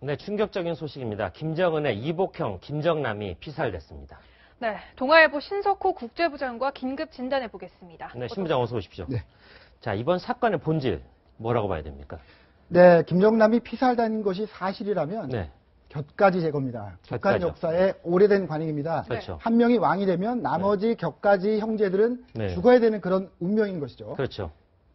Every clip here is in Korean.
네, 충격적인 소식입니다. 김정은의 이복형 김정남이 피살됐습니다. 네, 동아일보 신석호 국제부장과 긴급 진단해 보겠습니다. 네, 신부장 어서 오십시오. 네. 자, 이번 사건의 본질 뭐라고 봐야 됩니까? 네, 김정남이 피살된 것이 사실이라면 네, 곁가지 제거입니다. 북한 곁가죠. 역사의 오래된 관행입니다. 그렇죠. 한 명이 왕이 되면 나머지 곁가지 형제들은 네. 죽어야 되는 그런 운명인 것이죠. 그렇죠.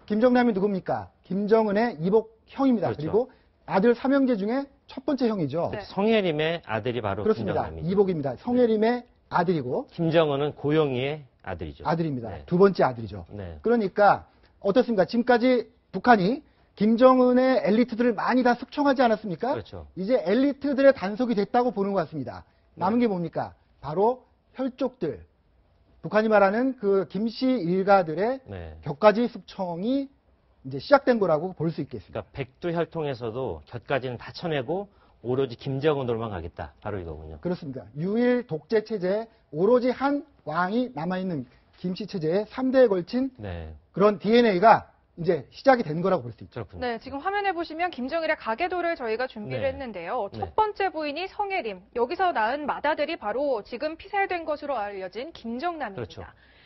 김정남이 누굽니까? 김정은의 이복형입니다. 그렇죠. 그리고 아들 삼형제 중에 첫 번째 형이죠. 네. 성혜림의 아들이 바로 그렇습니다. 김정남이죠. 이복입니다. 성혜림의 아들이고 김정은은 고영희의 아들이죠. 아들입니다. 네. 두 번째 아들이죠. 네. 그러니까 어떻습니까? 지금까지 북한이 김정은의 엘리트들을 많이 다 숙청하지 않았습니까? 그렇죠. 이제 엘리트들의 단속이 됐다고 보는 것 같습니다. 남은 게 뭡니까? 바로 혈족들. 북한이 말하는 그 김씨 일가들의 네. 격가지 숙청이 이제 시작된 거라고 볼 수 있겠습니다. 그러니까 백두혈통에서도 곁까지는 다 쳐내고 오로지 김정은으로만 가겠다. 바로 이거군요. 그렇습니다. 유일 독재 체제에 오로지 한 왕이 남아있는 김씨 체제의 3대에 걸친 네, 그런 DNA가 이제 시작이 된 거라고 볼 수 있죠. 그렇군요. 네, 지금 화면에 보시면 김정일의 가계도를 저희가 준비를 네. 했는데요. 네. 첫 번째 부인이 성혜림, 여기서 낳은 맏아들이 바로 지금 피살된 것으로 알려진 김정남입니다. 그렇죠.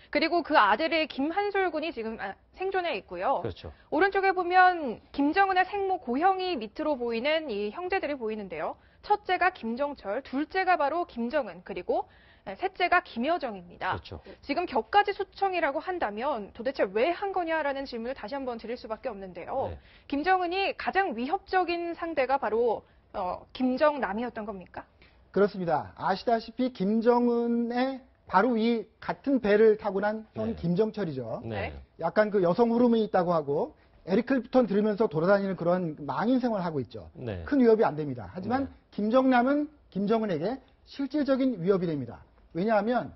그리고 그 아들의 김한솔 군이 지금 생존해 있고요. 그렇죠. 오른쪽에 보면 김정은의 생모 고형이 밑으로 보이는 이 형제들이 보이는데요. 첫째가 김정철, 둘째가 바로 김정은, 그리고 셋째가 김여정입니다. 그렇죠. 지금 격가지 수청이라고 한다면 도대체 왜 한 거냐라는 질문을 다시 한번 드릴 수밖에 없는데요. 네. 김정은이 가장 위협적인 상대가 바로 김정남이었던 겁니까? 그렇습니다. 아시다시피 김정은의 바로 위 같은 배를 타고 난 형이 네. 김정철이죠. 네. 약간 그 여성 흐름이 있다고 하고 에릭 클프턴 들으면서 돌아다니는 그런 망인 생활을 하고 있죠. 네. 큰 위협이 안 됩니다. 하지만 네. 김정남은 김정은에게 실질적인 위협이 됩니다. 왜냐하면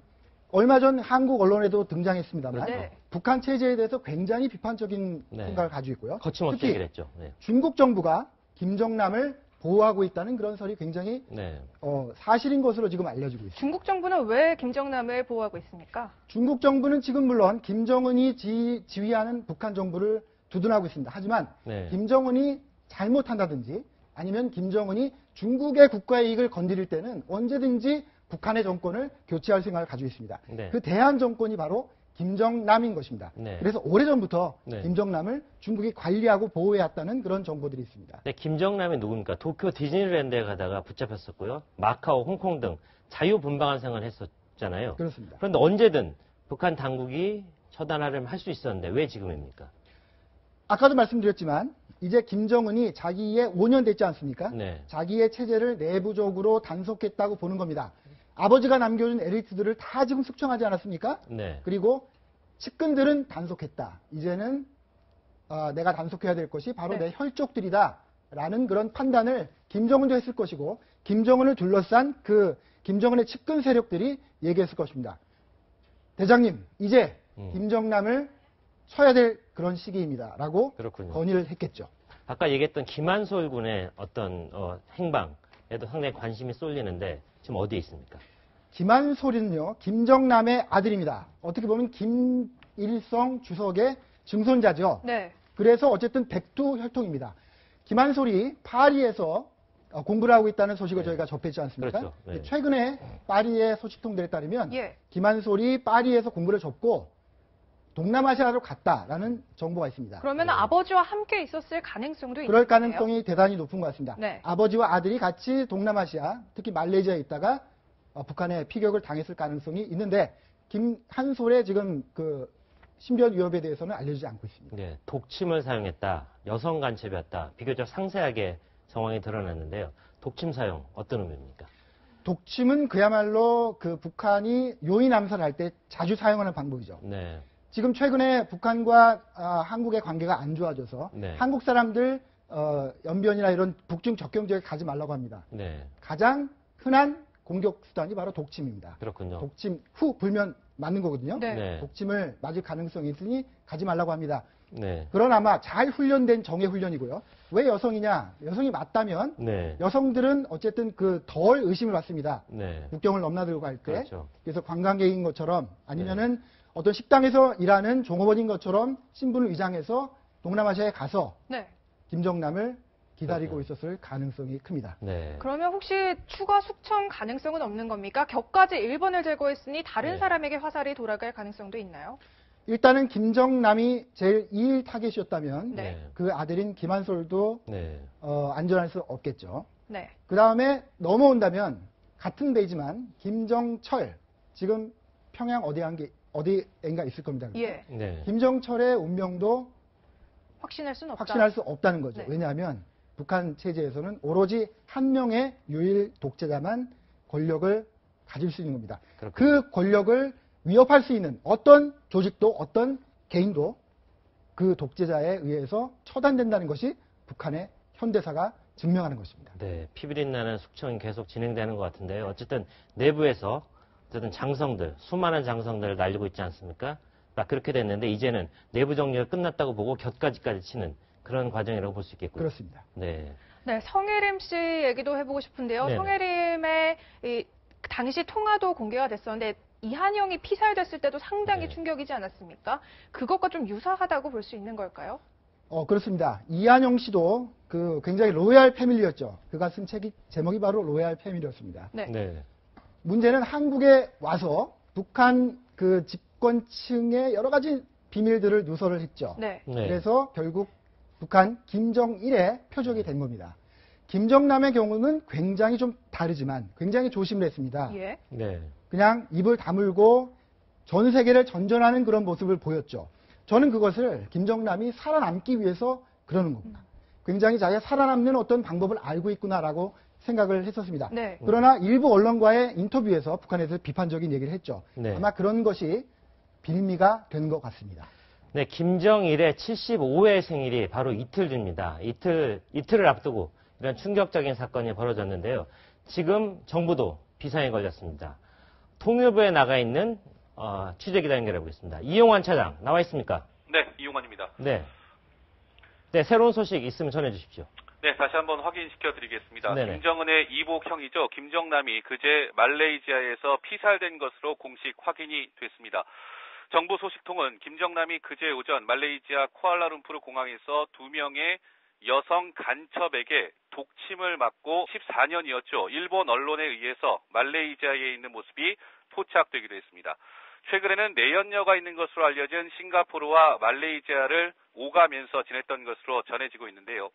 얼마 전 한국 언론에도 등장했습니다만 네. 북한 체제에 대해서 굉장히 비판적인 네. 생각을 가지고 있고요. 거침없이 특히 얘기를 했죠. 네. 중국 정부가 김정남을 보호하고 있다는 그런 설이 굉장히 네. 사실인 것으로 지금 알려지고 있습니다. 중국 정부는 왜 김정남을 보호하고 있습니까? 중국 정부는 지금 물론 김정은이 지휘하는 북한 정부를 두둔하고 있습니다. 하지만 네. 김정은이 잘못한다든지 아니면 김정은이 중국의 국가의 이익을 건드릴 때는 언제든지 북한의 정권을 교체할 생각을 가지고 있습니다. 네. 그 대한 정권이 바로 김정남인 것입니다. 네. 그래서 오래전부터 네. 김정남을 중국이 관리하고 보호해왔다는 그런 정보들이 있습니다. 네, 김정남이 누굽니까? 도쿄 디즈니랜드에 가다가 붙잡혔었고요. 마카오, 홍콩 등 자유분방한 생활을 했었잖아요. 그렇습니다. 그런데 언제든 북한 당국이 처단하려면 할 수 있었는데 왜 지금입니까? 아까도 말씀드렸지만 이제 김정은이 자기의 5년 됐지 않습니까? 네. 자기의 체제를 내부적으로 단속했다고 보는 겁니다. 아버지가 남겨준 엘리트들을 다 지금 숙청하지 않았습니까? 네. 그리고 측근들은 단속했다. 이제는 내가 단속해야 될 것이 바로 네. 내 혈족들이다. 라는 그런 판단을 김정은도 했을 것이고 김정은을 둘러싼 그 김정은의 측근 세력들이 얘기했을 것입니다. 대장님, 이제 김정남을 쳐야 될 그런 시기입니다. 라고 그렇군요. 건의를 했겠죠. 아까 얘기했던 김한솔 군의 어떤 행방에도 상당히 관심이 쏠리는데 지금 어디에 있습니까? 김한솔은요, 김정남의 아들입니다. 어떻게 보면 김일성 주석의 증손자죠. 네. 그래서 어쨌든 백두혈통입니다. 김한솔이 파리에서 공부를 하고 있다는 소식을 네. 저희가 접했지 않습니까? 그렇죠. 네. 최근에 파리의 소식통들에 따르면 예. 김한솔이 파리에서 공부를 접고 동남아시아로 갔다라는 정보가 있습니다. 그러면 네. 아버지와 함께 있었을 가능성도 있는 그럴 거예요? 가능성이 대단히 높은 것 같습니다. 네. 아버지와 아들이 같이 동남아시아, 특히 말레이시아에 있다가 북한의 피격을 당했을 가능성이 있는데 김한솔의 지금 그 신변 위협에 대해서는 알려지지 않고 있습니다. 네, 독침을 사용했다, 여성 간첩이었다, 비교적 상세하게 정황이 드러났는데요. 독침 사용 어떤 의미입니까? 독침은 그야말로 그 북한이 요인 암살할 때 자주 사용하는 방법이죠. 네, 지금 최근에 북한과 한국의 관계가 안 좋아져서 네. 한국 사람들 연변이나 이런 북중 접경 지역에 가지 말라고 합니다. 네, 가장 흔한 공격 수단이 바로 독침입니다. 그렇군요. 독침 후 불면 맞는 거거든요. 네. 네. 독침을 맞을 가능성이 있으니 가지 말라고 합니다. 네, 그러나마 잘 훈련된 정예 훈련이고요. 왜 여성이냐? 여성이 맞다면 네, 여성들은 어쨌든 그 덜 의심을 받습니다. 네, 국경을 넘나들고 갈 때. 그렇죠. 그래서 관광객인 것처럼 아니면은 어떤 식당에서 일하는 종업원인 것처럼 신분을 위장해서 동남아시아에 가서 네. 김정남을 기다리고 그렇군요. 있었을 가능성이 큽니다. 네. 그러면 혹시 추가 숙청 가능성은 없는 겁니까? 격까지 1번을 제거했으니 다른 네. 사람에게 화살이 돌아갈 가능성도 있나요? 일단은 김정남이 제일 2일 타겟이었다면 네. 그 아들인 김한솔도 네. 안전할 수 없겠죠. 네. 그 다음에 넘어온다면 같은 데이지만 김정철 지금 평양 어디엔가 있을 겁니다. 예. 네. 김정철의 운명도 확신할 수는 없다. 확신할 수 없다는 거죠. 네. 왜냐하면 북한 체제에서는 오로지 한 명의 유일 독재자만 권력을 가질 수 있는 겁니다. 그렇군요. 그 권력을 위협할 수 있는 어떤 조직도 어떤 개인도 그 독재자에 의해서 처단된다는 것이 북한의 현대사가 증명하는 것입니다. 네, 피비린 나는 숙청이 계속 진행되는 것 같은데요. 어쨌든 내부에서 어쨌든 장성들, 수많은 장성들을 날리고 있지 않습니까? 그렇게 됐는데 이제는 내부 정리가 끝났다고 보고 곁가지까지 치는 그런 과정이라고 볼 수 있겠고요. 그렇습니다. 네, 네, 성혜림 씨 얘기도 해보고 싶은데요. 네네. 성혜림의 이 당시 통화도 공개가 됐었는데 이한영이 피살됐을 때도 상당히 네. 충격이지 않았습니까? 그것과 좀 유사하다고 볼 수 있는 걸까요? 그렇습니다. 이한영 씨도 그 굉장히 로얄 패밀리였죠. 그가 쓴 책이 제목이 바로 로얄 패밀리였습니다. 네. 네, 문제는 한국에 와서 북한 그 집권층의 여러 가지 비밀들을 누설을 했죠. 네. 네. 그래서 결국 북한 김정일의 표적이 된 겁니다. 김정남의 경우는 굉장히 좀 다르지만 굉장히 조심을 했습니다. 예. 네, 그냥 입을 다물고 전 세계를 전전하는 그런 모습을 보였죠. 저는 그것을 김정남이 살아남기 위해서 그러는 겁니다. 굉장히 자기가 살아남는 어떤 방법을 알고 있구나라고 생각을 했었습니다. 네. 그러나 일부 언론과의 인터뷰에서 북한에서 비판적인 얘기를 했죠. 네. 아마 그런 것이 빌미가 된 것 같습니다. 네, 김정일의 75회 생일이 바로 이틀 뒤입니다. 이틀을 앞두고 이런 충격적인 사건이 벌어졌는데요. 지금 정부도 비상에 걸렸습니다. 통일부에 나가 있는 취재기자 연결해 보겠습니다. 이용환 차장 나와 있습니까? 네, 이용환입니다. 네. 네, 새로운 소식 있으면 전해 주십시오. 네, 다시 한번 확인시켜 드리겠습니다. 네네. 김정은의 이복형이죠. 김정남이 그제 말레이시아에서 피살된 것으로 공식 확인이 됐습니다. 정부 소식통은 김정남이 그제 오전 말레이시아 쿠알라룸푸르 공항에서 2명의 여성 간첩에게 독침을 맞고 14년이었죠. 일본 언론에 의해서 말레이시아에 있는 모습이 포착되기도 했습니다. 최근에는 내연녀가 있는 것으로 알려진 싱가포르와 말레이시아를 오가면서 지냈던 것으로 전해지고 있는데요.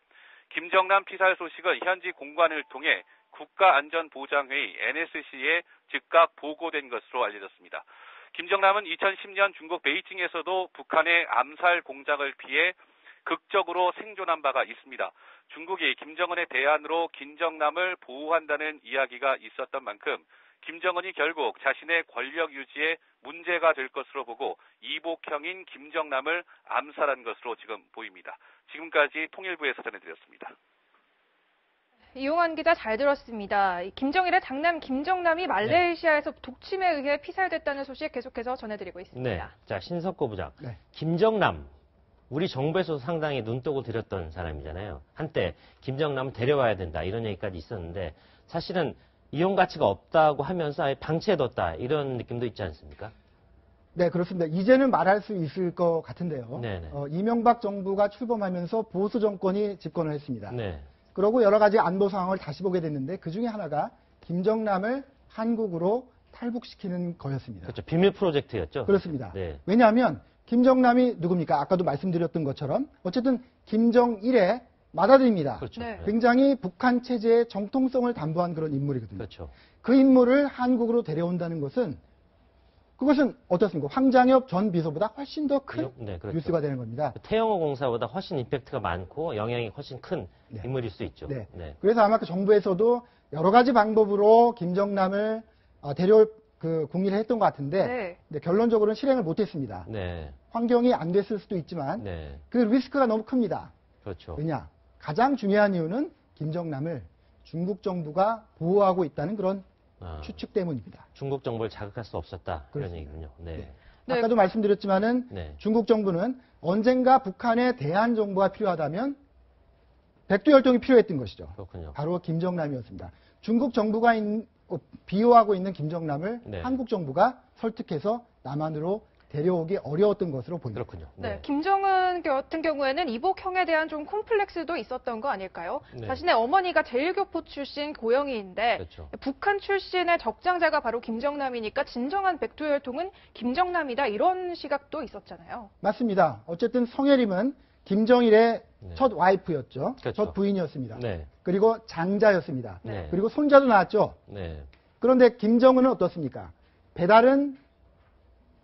김정남 피살 소식은 현지 공관을 통해 국가안전보장회의 NSC에 즉각 보고된 것으로 알려졌습니다. 김정남은 2010년 중국 베이징에서도 북한의 암살 공작을 피해 극적으로 생존한 바가 있습니다. 중국이 김정은의 대안으로 김정남을 보호한다는 이야기가 있었던 만큼 김정은이 결국 자신의 권력 유지에 문제가 될 것으로 보고 이복형인 김정남을 암살한 것으로 지금 보입니다. 지금까지 통일부에서 전해드렸습니다. 이용환 기자 잘 들었습니다. 김정일의 장남 김정남이 말레이시아에서 독침에 의해 피살됐다는 소식 계속해서 전해드리고 있습니다. 네. 자, 신석고 부장. 네. 김정남. 우리 정부에서도 상당히 눈독을 들였던 사람이잖아요. 한때 김정남을 데려와야 된다 이런 얘기까지 있었는데 사실은 이용 가치가 없다고 하면서 아예 방치해뒀다 이런 느낌도 있지 않습니까? 네, 그렇습니다. 이제는 말할 수 있을 것 같은데요. 네네. 이명박 정부가 출범하면서 보수 정권이 집권을 했습니다. 네. 그러고 여러 가지 안보 상황을 다시 보게 됐는데 그 중에 하나가 김정남을 한국으로 탈북시키는 거였습니다. 그렇죠. 비밀 프로젝트였죠. 그렇습니다. 네. 왜냐하면 김정남이 누굽니까? 아까도 말씀드렸던 것처럼 어쨌든 김정일의 맏아들입니다. 그렇죠. 네. 네. 굉장히 북한 체제의 정통성을 담보한 그런 인물이거든요. 그렇죠. 그 인물을 한국으로 데려온다는 것은 그것은 어떻습니까? 황장엽 전 비서보다 훨씬 더 큰 네, 그렇죠. 뉴스가 되는 겁니다. 태영호 공사보다 훨씬 임팩트가 많고 영향이 훨씬 큰 네. 인물일 수 있죠. 네. 네. 그래서 아마 그 정부에서도 여러 가지 방법으로 김정남을 데려올 그 궁리를 했던 것 같은데 네. 근데 결론적으로는 실행을 못했습니다. 네. 환경이 안 됐을 수도 있지만 네. 그 리스크가 너무 큽니다. 그렇죠. 왜냐? 가장 중요한 이유는 김정남을 중국 정부가 보호하고 있다는 그런 추측 때문입니다. 중국 정부를 자극할 수 없었다. 이런 그렇습니다. 얘기군요. 네. 네. 네. 아까도 말씀드렸지만은 네. 중국 정부는 언젠가 북한에 대한 정부가 필요하다면 백두혈통이 필요했던 것이죠. 그렇군요. 바로 김정남이었습니다. 중국 정부가 비호하고 있는 김정남을 네. 한국 정부가 설득해서 남한으로 데려오기 어려웠던 것으로 보입니다. 그렇군요. 네, 김정은 같은 경우에는 이복형에 대한 좀 콤플렉스도 있었던 거 아닐까요? 네. 자신의 어머니가 제일교포 출신 고영희인데 그렇죠. 북한 출신의 적장자가 바로 김정남이니까 진정한 백두혈통은 김정남이다 이런 시각도 있었잖아요. 맞습니다. 어쨌든 성혜림은 김정일의 네. 첫 와이프였죠. 그렇죠. 첫 부인이었습니다. 네. 그리고 장자였습니다. 네. 그리고 손자도 낳았죠. 네. 그런데 김정은은 어떻습니까? 배달은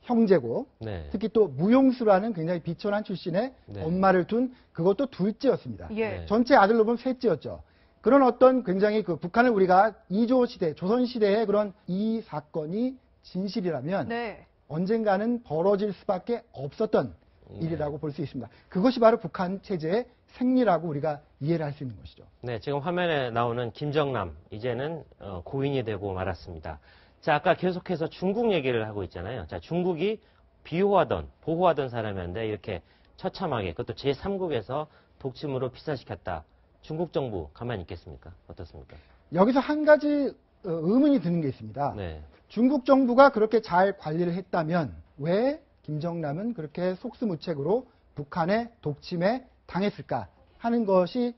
형제고 네. 특히 또 무용수라는 굉장히 비천한 출신의 네. 엄마를 둔 그것도 둘째였습니다. 예. 네. 전체 아들로 보면 셋째였죠. 그런 어떤 굉장히 그 북한을 우리가 2조 시대, 조선 시대의 그런 이 사건이 진실이라면 네. 언젠가는 벌어질 수밖에 없었던 일이라고 볼 수 있습니다. 그것이 바로 북한 체제의 생리라고 우리가 이해를 할 수 있는 것이죠. 네, 지금 화면에 나오는 김정남, 이제는 고인이 되고 말았습니다. 자, 아까 계속해서 중국 얘기를 하고 있잖아요. 자, 중국이 보호하던 사람이었는데 이렇게 처참하게, 그것도 제3국에서 독침으로 피살시켰다. 중국 정부 가만히 있겠습니까? 어떻습니까? 여기서 한 가지 의문이 드는 게 있습니다. 네, 중국 정부가 그렇게 잘 관리를 했다면 왜 김정남은 그렇게 속수무책으로 북한의 독침에 당했을까 하는 것이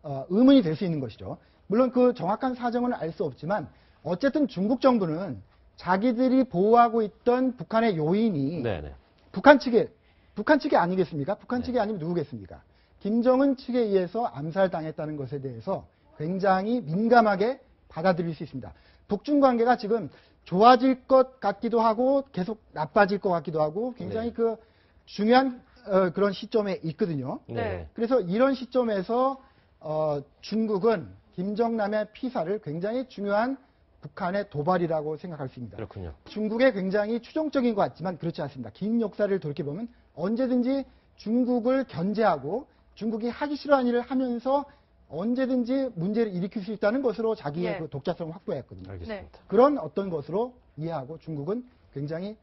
의문이 될 수 있는 것이죠. 물론 그 정확한 사정은 알 수 없지만 어쨌든 중국 정부는 자기들이 보호하고 있던 북한의 요인이 네, 네. 북한 측이 아니겠습니까? 북한 네. 측이 아니면 누구겠습니까? 김정은 측에 의해서 암살당했다는 것에 대해서 굉장히 민감하게 받아들일 수 있습니다. 북중 관계가 지금 좋아질 것 같기도 하고 계속 나빠질 것 같기도 하고 굉장히 네. 그 중요한 그런 시점에 있거든요. 네. 그래서 이런 시점에서 중국은 김정남의 피살을 굉장히 중요한 북한의 도발이라고 생각할 수 있습니다. 그렇군요. 중국의 굉장히 추종적인 것 같지만 그렇지 않습니다. 긴 역사를 돌이켜보면 언제든지 중국을 견제하고 중국이 하기 싫어하는 일을 하면서 언제든지 문제를 일으킬 수 있다는 것으로 자기의 예. 그 독자성을 확보했거든요. 알겠습니다. 그런 어떤 것으로 이해하고 중국은 굉장히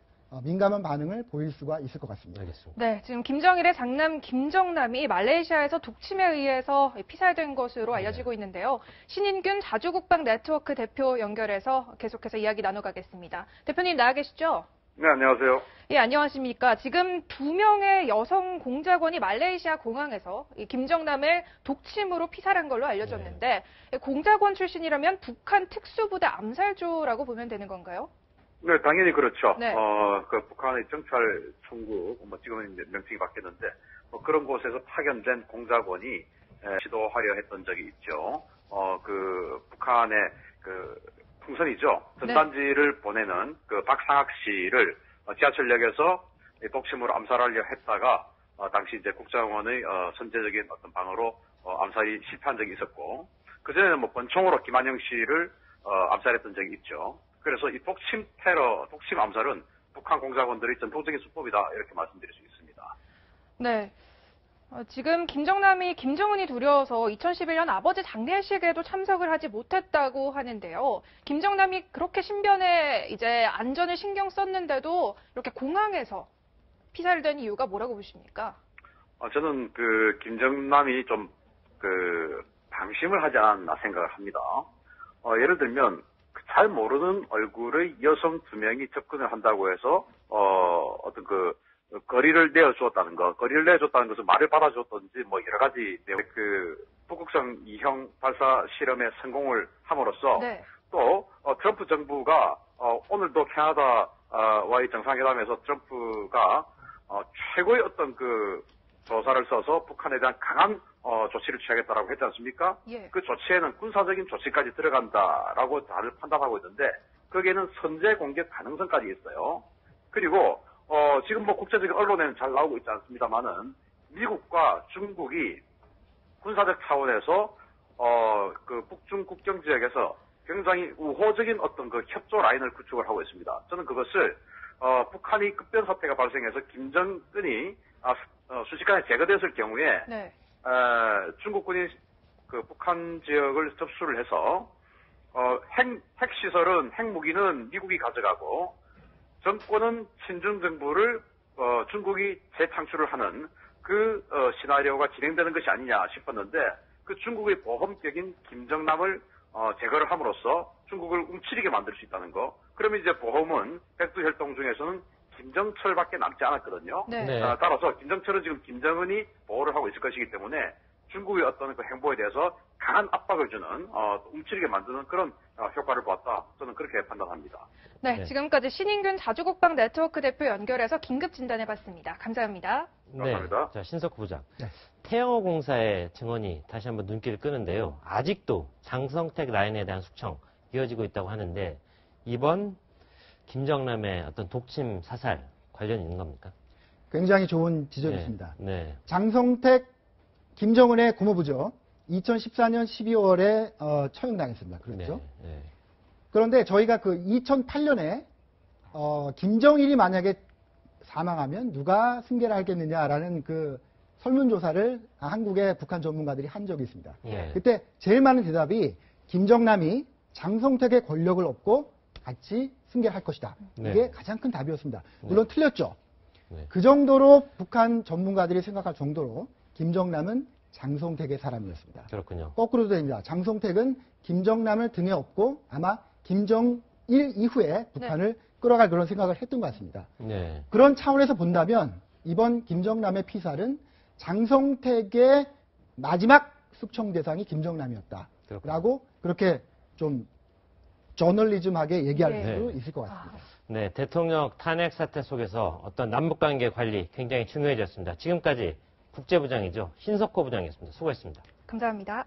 민감한 반응을 보일 수가 있을 것 같습니다. 알겠습니다. 네, 지금 김정일의 장남 김정남이 말레이시아에서 독침에 의해서 피살된 것으로 알려지고 있는데요. 신인균 자주국방 네트워크 대표 연결해서 계속해서 이야기 나눠가겠습니다. 대표님 나와 계시죠? 네, 안녕하세요. 예, 안녕하십니까. 지금 2명의 여성 공작원이 말레이시아 공항에서 이 김정남을 독침으로 피살한 걸로 알려졌는데 공작원 출신이라면 북한 특수부대 암살조라고 보면 되는 건가요? 네, 당연히 그렇죠. 네. 그 북한의 정찰 총국, 지금은 이제 명칭이 바뀌었는데, 그런 곳에서 파견된 공작원이 시도하려 했던 적이 있죠. 그 북한의 그 풍선이죠. 전단지를 보내는 그 박상학 씨를 지하철역에서 독침으로 암살하려 했다가 당시 이제 국정원의 선제적인 어떤 방어로 암살이 실패한 적이 있었고, 그전에는 권총으로 김한영 씨를 암살했던 적이 있죠. 그래서 이 독침 암살은 북한 공작원들의 전통적인 수법이다 이렇게 말씀드릴 수 있습니다. 네. 지금 김정은이 두려워서 2011년 아버지 장례식에도 참석을 하지 못했다고 하는데요. 김정남이 그렇게 신변에 이제 안전을 신경 썼는데도 이렇게 공항에서 피살된 이유가 뭐라고 보십니까? 저는 그 김정남이 좀 방심을 하지 않았나 생각을 합니다. 예를 들면 잘 모르는 얼굴의 여성 2명이 접근을 한다고 해서 어떤 거리를 내어주었다는 것은 말을 받아줬던지 여러 가지 북극성 2형 발사 실험에 성공을 함으로써 네. 또 트럼프 정부가 오늘도 캐나다와의 정상회담에서 트럼프가 최고의 어떤 조사를 써서 북한에 대한 강한 조치를 취하겠다라고 했지 않습니까? 예. 그 조치에는 군사적인 조치까지 들어간다라고 다들 판단하고 있는데 거기에는 선제 공격 가능성까지 있어요. 그리고 지금 국제적인 언론에는 잘 나오고 있지 않습니다만은 미국과 중국이 군사적 차원에서 북중 국경 지역에서 굉장히 우호적인 어떤 협조 라인을 구축을 하고 있습니다. 저는 그것을 북한이 급변 사태가 발생해서 김정은이 순식간에 제거됐을 경우에 네. 중국군이 북한 지역을 접수를 해서 핵시설은 핵무기는 미국이 가져가고 정권은 친중 정부를 중국이 재창출을 하는 시나리오가 진행되는 것이 아니냐 싶었는데 그 중국의 보험격인 김정남을 제거를 함으로써 중국을 움츠리게 만들 수 있다는 거. 그러면 이제 보험은 백두혈통 중에서는 김정철밖에 남지 않았거든요. 네. 네. 따라서 김정철은 지금 김정은이 보호를 하고 있을 것이기 때문에 중국의 어떤 그 행보에 대해서 강한 압박을 주는 움츠리게 만드는 그런 효과를 보았다. 저는 그렇게 판단합니다. 네, 네. 지금까지 신인균 자주국방 네트워크 대표 연결해서 긴급 진단해봤습니다. 감사합니다. 감사합니다. 네. 자, 신석구 부장. 네. 태영호 공사의 증언이 다시 한번 눈길을 끄는데요. 아직도 장성택 라인에 대한 숙청 이어지고 있다고 하는데 이번 김정남의 어떤 독침 사살 관련이 있는 겁니까? 굉장히 좋은 지적이십니다. 네. 장성택 김정은의 고모부죠. 2014년 12월에 처형당했습니다. 그렇죠? 네. 네. 그런데 저희가 그 2008년에 김정일이 만약에 사망하면 누가 승계를 하겠느냐라는 그 설문조사를 한국의 북한 전문가들이 한 적이 있습니다. 네. 그때 제일 많은 대답이 김정남이 장성택의 권력을 얻고 같이 승계를 할 것이다. 네. 이게 가장 큰 답이었습니다. 물론 틀렸죠. 네. 그 정도로 북한 전문가들이 생각할 정도로 김정남은 장성택의 사람이었습니다. 그렇군요. 거꾸로도 됩니다. 장성택은 김정남을 등에 업고 아마 김정일 이후에 북한을 끌어갈 그런 생각을 했던 것 같습니다. 네. 그런 차원에서 본다면 이번 김정남의 피살은 장성택의 마지막 숙청 대상이 김정남이었다라고 그렇군요. 그렇게 좀 저널리즘하게 얘기할 네. 수 있을 것 같습니다. 네, 대통령 탄핵 사태 속에서 어떤 남북관계 관리 굉장히 중요해졌습니다. 지금까지 국제부장이죠. 신석호 부장이었습니다. 수고했습니다. 감사합니다.